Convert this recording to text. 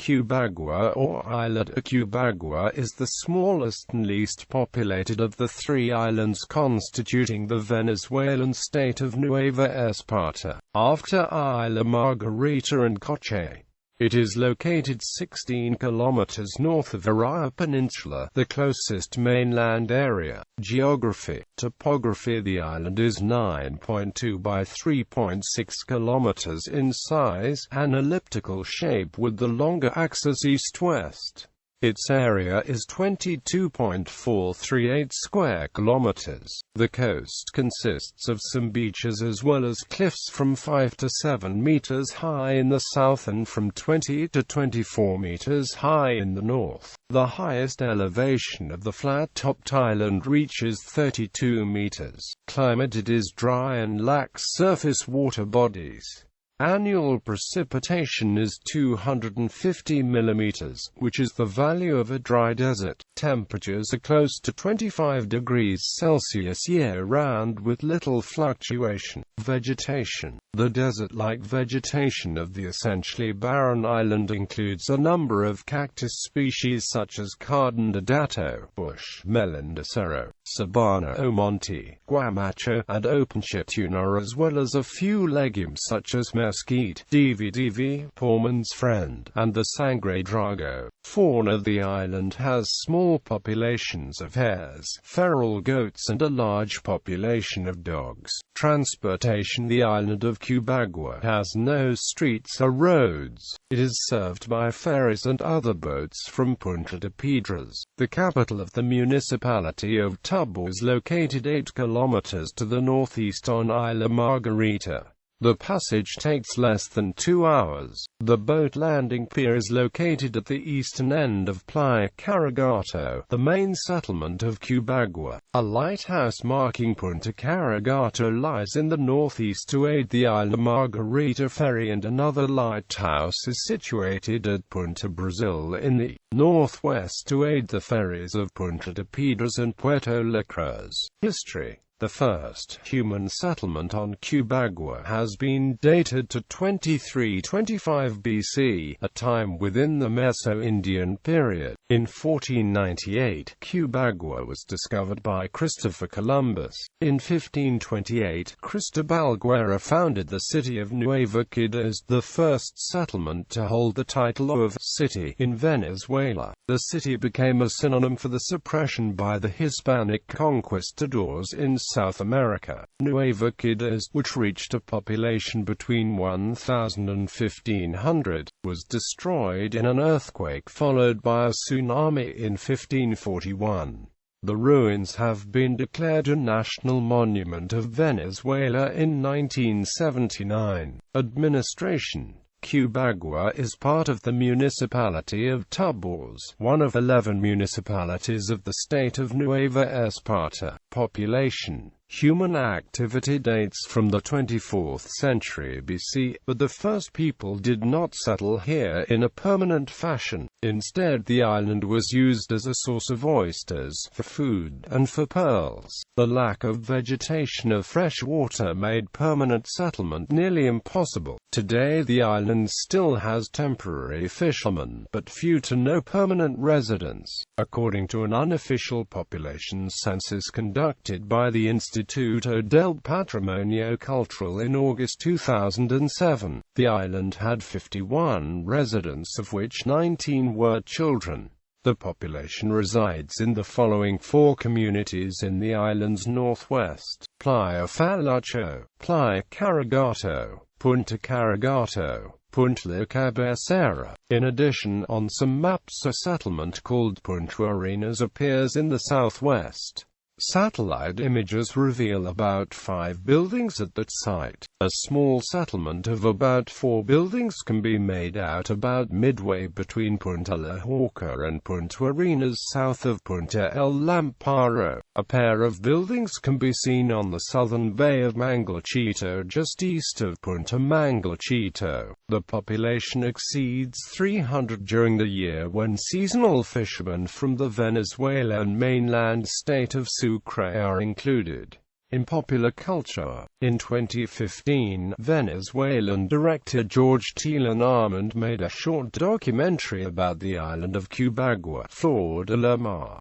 Cubagua or Isla de Cubagua is the smallest and least populated of the three islands constituting the Venezuelan state of Nueva Esparta, after Isla Margarita and Coche. It is located 16 kilometers north of Araya Peninsula, the closest mainland area. Geography. Topography. The island is 9.2 by 3.6 kilometers in size, an elliptical shape with the longer axis east-west. Its area is 22.438 square kilometers. The coast consists of some beaches as well as cliffs from 5 to 7 meters high in the south and from 20 to 24 meters high in the north. The highest elevation of the flat-topped island reaches 32 meters. Climate. It is dry and lacks surface water bodies. Annual precipitation is 250 millimeters, which is the value of a dry desert. Temperatures are close to 25 degrees Celsius year-round with little fluctuation. Vegetation. The desert-like vegetation of the essentially barren island includes a number of cactus species such as Cardon de Dato, bush, melon de Cerro, sabana omonte, guamacho, and openship tuna, as well as a few legumes such as mesquite, dvdv, Poorman's friend, and the sangre drago. Fauna. The island has small populations of hares, feral goats, and a large population of dogs. Transportation. The island of Cubagua has no streets or roads. It is served by ferries and other boats from Punta de Piedras. The capital of the municipality of Tubbo is located 8 kilometers to the northeast on Isla Margarita. The passage takes less than 2 hours. The boat landing pier is located at the eastern end of Playa Caragato, the main settlement of Cubagua. A lighthouse marking Punta Caragato lies in the northeast to aid the Isla Margarita ferry, and another lighthouse is situated at Punta Brazil in the northwest to aid the ferries of Punta de Piedras and Puerto La Cruz. History. The first human settlement on Cubagua has been dated to 2325 BC, a time within the Meso-Indian period. In 1498, Cubagua was discovered by Christopher Columbus. In 1528, Cristobal Guerra founded the city of Nueva Quibdó, the first settlement to hold the title of city in Venezuela. The city became a synonym for the suppression by the Hispanic conquistadors in South America. Nueva Quibdó, which reached a population between 1,000 and 1,500, was destroyed in an earthquake followed by a tsunami in 1541. The ruins have been declared a National Monument of Venezuela in 1979. Administration. Cubagua is part of the municipality of Tubos, one of 11 municipalities of the state of Nueva Esparta. Population. Human activity dates from the 24th century BC, but the first people did not settle here in a permanent fashion. Instead, the island was used as a source of oysters, for food, and for pearls. The lack of vegetation of fresh water made permanent settlement nearly impossible. Today the island still has temporary fishermen, but few to no permanent residents. According to an unofficial population census conducted by the Instituto del Patrimonio Cultural in August 2007, the island had 51 residents, of which 19 were children. The population resides in the following 4 communities in the island's northwest: Playa Falucho, Playa Caragato, Punta Caragato, Punta La Cabecera. In addition, on some maps a settlement called Punta Arenas appears in the southwest. Satellite images reveal about 5 buildings at that site. A small settlement of about 4 buildings can be made out about midway between Punta La Horca and Punta Arenas south of Punta El Lamparo. A pair of buildings can be seen on the southern bay of Manglechito just east of Punta Manglechito. The population exceeds 300 during the year when seasonal fishermen from the Venezuelan mainland state of Sucre are included. in popular culture. In 2015, Venezuelan director George Armand made a short documentary about the island of Cubagua, Flor de la Mar.